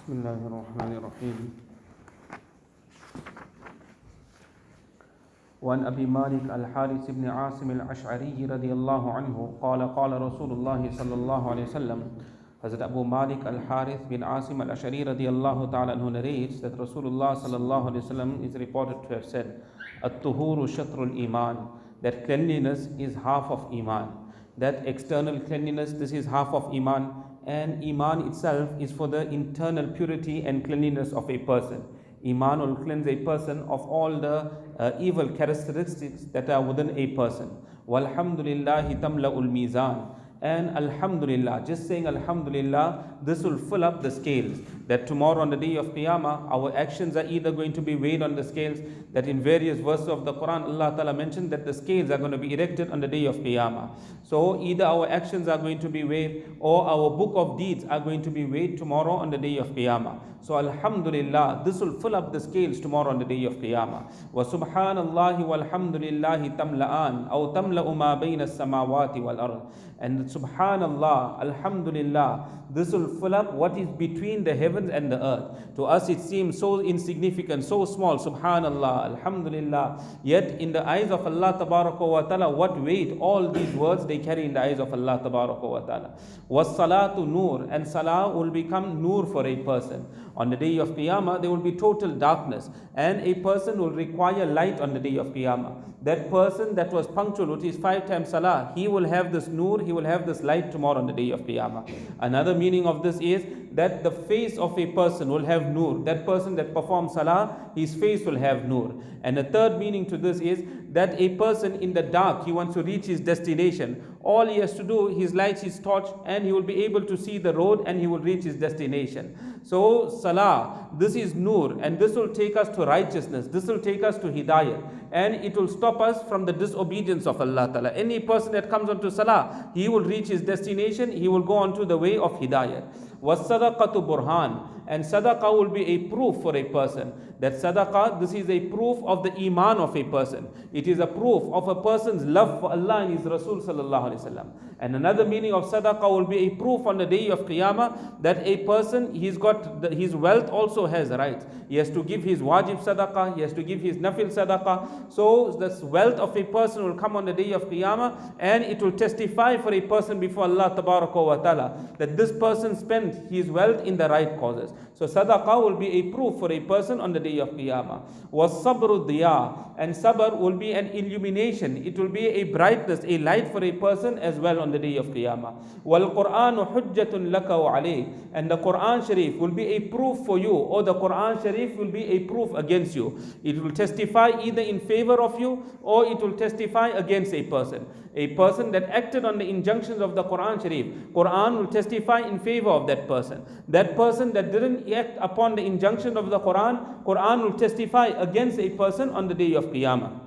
بسم الله الرحمن الرحيم. وعن أبي مالك الحارث بن عاصم الأشعري رضي الله عنه قال قال رسول الله صلى الله عليه وسلم. Hazrat Abu Malik al-Harith bin Asim al-Ash'ari radiyallahu ta'ala anhu narrates that Rasulullah sallallahu alayhi wasallam is reported to have said, At-tuhuru shatrul iman, that cleanliness is half of iman. That external cleanliness, this is half of iman, and iman itself is for the internal purity and cleanliness of a person. Iman will cleanse a person of all the evil characteristics that are within a person. Walhamdulillahi tamla'ul mizan. And Alhamdulillah, just saying Alhamdulillah, this will fill up the scales. That tomorrow on the day of Qiyamah, our actions are either going to be weighed on the scales, that in various verses of the Quran, Allah Ta'ala mentioned that the scales are going to be erected on the day of Qiyamah. So either our actions are going to be weighed, or our book of deeds are going to be weighed tomorrow on the day of Qiyamah. So Alhamdulillah, this will fill up the scales tomorrow on the day of Qiyamah. Wa subhanallahi walhamdulillahi tamla'an, aw tamla'u ma bayna as-samawati wal ard. And subhanallah, alhamdulillah, this will fill up what is between the heavens and the earth. To us it seems so insignificant, so small, subhanallah, alhamdulillah. Yet in the eyes of Allah tabaraka wa ta'ala, what weight all these words they carry in the eyes of Allah tabaraka wa ta'ala. Was salatu nur, and salah will become nur for a person. On the day of Qiyamah, there will be total darkness, and a person will require light on the day of Qiyamah. That person that was punctual with his 5 times salah, he will have this nur, he will have this light tomorrow on the day of Qiyamah. Another meaning of this is that the face of a person will have nur. That person that performs salah, his face will have nur. And the third meaning to this is that a person in the dark, he wants to reach his destination. All he has to do, he lights his torch, and he will be able to see the road, and he will reach his destination. So salah, this is nur, and this will take us to righteousness. This will take us to hidayah, and it will stop us from the disobedience of Allah Ta'ala. Any person that comes onto salah, he will reach his destination, he will go onto the way of hidayah. Was-sadaqatu burhan, and sadaqah will be a proof for a person. That sadaqah, this is a proof of the iman of a person. It is a proof of a person's love for Allah and His Rasul sallallahu alaihi wasallam. And another meaning of sadaqah will be a proof on the day of Qiyamah that a person, his wealth also has rights. He has to give his wajib sadaqah, he has to give his nafil sadaqah. So this wealth of a person will come on the day of Qiyamah, and it will testify for a person before Allah tabaraka wa ta'ala that this person spent his wealth in the right causes. So sadaqah will be a proof for a person on the day of Qiyamah. Was sabru diya, and sabr will be an illumination. It will be a brightness, a light for a person as well on the day of Qiyamah. Wal Qur'anu hujjatun laka wa alayk, and the Quran Sharif will be a proof for you, or the Quran Sharif will be a proof against you. It will testify either in favor of you, or it will testify against a person. A person that acted on the injunctions of the Quran Sharif, Quran will testify in favor of that person. That person that didn't act upon the injunction of the Quran, Quran will testify against a person on the day of Qiyamah.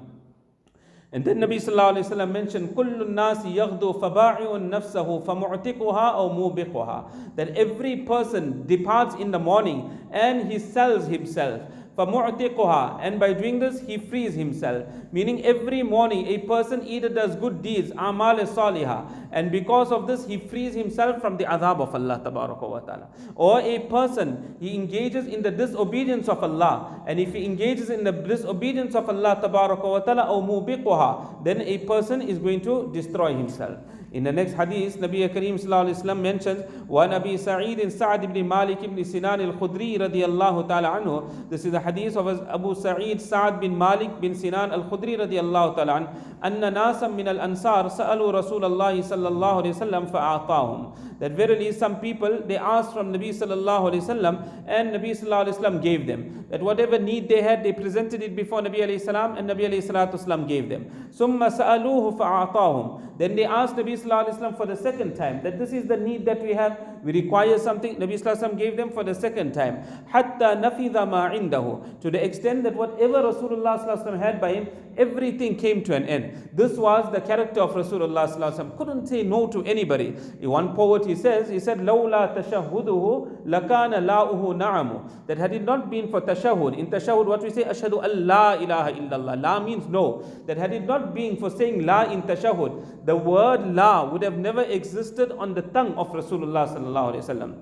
And then Nabi sallallahu alayhi wa sallam mentioned, Kullu nasi yaghdu faba'i'un nafsahu famu'tiquha aw mubiquha, that every person departs in the morning and he sells himself. فَمُعْتِقُهَا, and by doing this he frees himself. Meaning every morning a person either does good deeds, amal salihah, and because of this he frees himself from the adhab of Allah tabaraka wa ta'ala. Or a person, he engages in the disobedience of Allah, and if he engages in the disobedience of Allah tabaraka wa ta'ala, أَوْ مُوبِقُهَا, then a person is going to destroy himself. In the next hadith, Nabi Kareem sallallahu alaihi wasallam mentions, "Wa Nabi Sa'id Sa'd ibn Malik ibn Sinan al-Khudri radiyallahu ta'ala anhu." This is the hadith of Abu Sa'id Sa'd bin Malik bin Sinan al-Khudri radiyallahu ta'ala anhu. "Anna nasam min al-ansar sa'alu Rasulullah sallallahu alaihi wasallam fa'atahum." That verily some people, they asked from Nabi sallallahu alaihi wasallam, and Nabi sallallahu alaihi wasallam gave them. That whatever need they had, they presented it before Nabi alayhi salam, and Nabi alayhi salatu wasallam gave them. Summa sa'aluhu fa'atahum. Then they asked Nabi sallallahu alaihi wasallam for the second time, that this is the need that we have, we require something. Nabi sallallahu alaihi wasallam gave them for the second time. Hatta nafidha ma indahu, to the extent that whatever Rasulullah sallallahu alaihi wasallam had by him, everything came to an end. This was the character of Rasulullah sallallahu alaihi wasallam. Couldn't say no to anybody. One poet, he said, "Lawla tashahhuduhu lakana la'uhu na'amu." That had it not been for tashahhud, in tashahhud what we say, ashhadu an la ilaha illallah. La means no. That had it not been for saying la in tashahhud, the word la would have never existed on the tongue of Rasulullah sallallahu alaihi wasallam.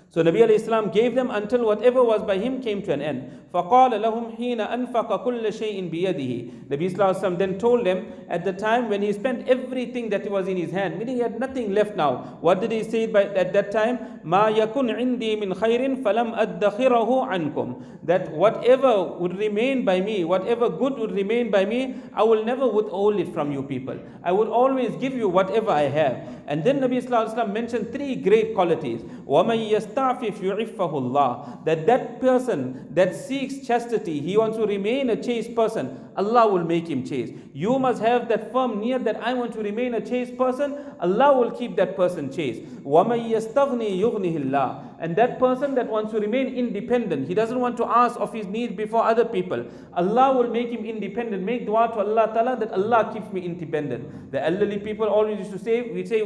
So Nabi alayhi salam gave them until whatever was by him came to an end. فَقَالَ لَهُمْ حِينَ أَنْفَقَ كُلَّ شَيْءٍ بِيَدِهِ. Nabi sallallahu alayhi wa sallam then told them at the time when he spent everything that was in his hand, meaning he had nothing left now. What did he say at that time? مَا يَكُنْ عِنْدِي مِنْ خَيْرٍ فَلَمْ أَدَّخِرَهُ عَنْكُمْ. That whatever would remain by me, whatever good would remain by me, I will never withhold it from you people. I will always give you whatever I have. And then Nabi sallallahu alayhi wa sallam mentioned three great qualities. وَمَنْ يَسْتَعْفِفْ يُعِفَّهُ اللَّهِ. That person that seeks chastity, he wants to remain a chaste person, Allah will make him chaste. You must have that firm niyat that I want to remain a chaste person, Allah will keep that person chaste. وَمَنْ يَسْتَغْنِي يُغْنِهِ اللَّهِ. And that person that wants to remain independent, he doesn't want to ask of his needs before other people, Allah will make him independent. Make dua to Allah Ta'ala that Allah keeps me independent. The elderly people always used to say, we say,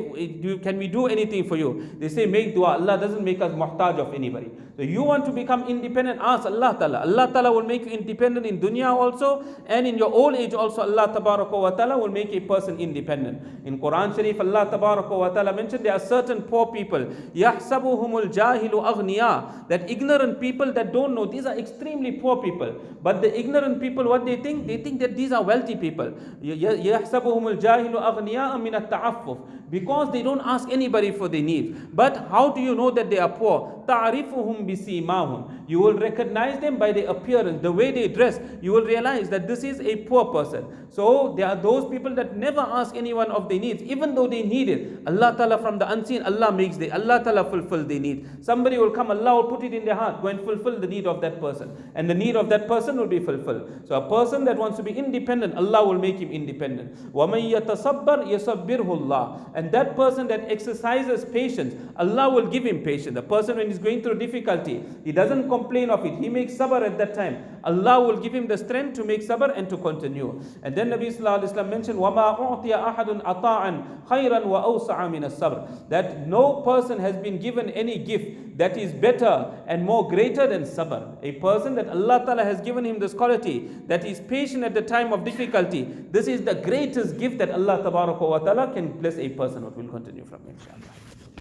can we do anything for you? They say, make dua. Allah doesn't make us muhtaj of anybody. So you want to become independent, ask Allah Ta'ala. Allah Ta'ala will make you independent in dunya also, and in your old age also Allah Tabaraka wa Ta'ala will make a person independent. In Quran Sharif, Allah Tabaraka wa Ta'ala mentioned there are certain poor people, يَحْسَبُهُمُ الْجَاهِلُ أَغْنِيَا, that ignorant people that don't know, these are extremely poor people. But the ignorant people, what they think? They think that these are wealthy people. يَحْسَبُهُمُ الْجَاهِلُ أَغْنِيَاءَ مِنَ التَّعَفُّفِ, because they don't ask anybody for their needs. But how do you know that they are poor? تَعْرِفُهُمْ بِسِيمَاهُمْ. You will recognize them by their appearance, the way they dress. You will realize that this is a poor person. So there are those people that never ask anyone of their needs, even though they need it. Allah Ta'ala from the unseen, Allah makes them. Allah Ta'ala fulfill their need. Somebody will come, Allah will put it in their heart, go and fulfill the need of that person. And the need of that person will be fulfilled. So a person that wants to be independent, Allah will make him independent. وَمَنْ يَتَصَبَّرْ يَصَبِّرْهُ اللَّهِ. And that person that exercises patience, Allah will give him patience. The person when he's going through difficulty, he doesn't complain of it. He makes sabr at that time. Allah will give him the strength to make sabr and to continue. And then Nabi sallallahu alaihi wasallam mentioned, وَمَا أُعْطِيَ أَحَدٌ أَطَاعًا خَيْرًا وَأَوْسَعًا مِنَ الصَّبْرِ. That no person has been given any gift that is better and more greater than sabr. A person that Allah Ta'ala has given him this quality, that is patient at the time of difficulty, this is the greatest gift that Allah Ta'ala can bless a person. What will continue from inshallah.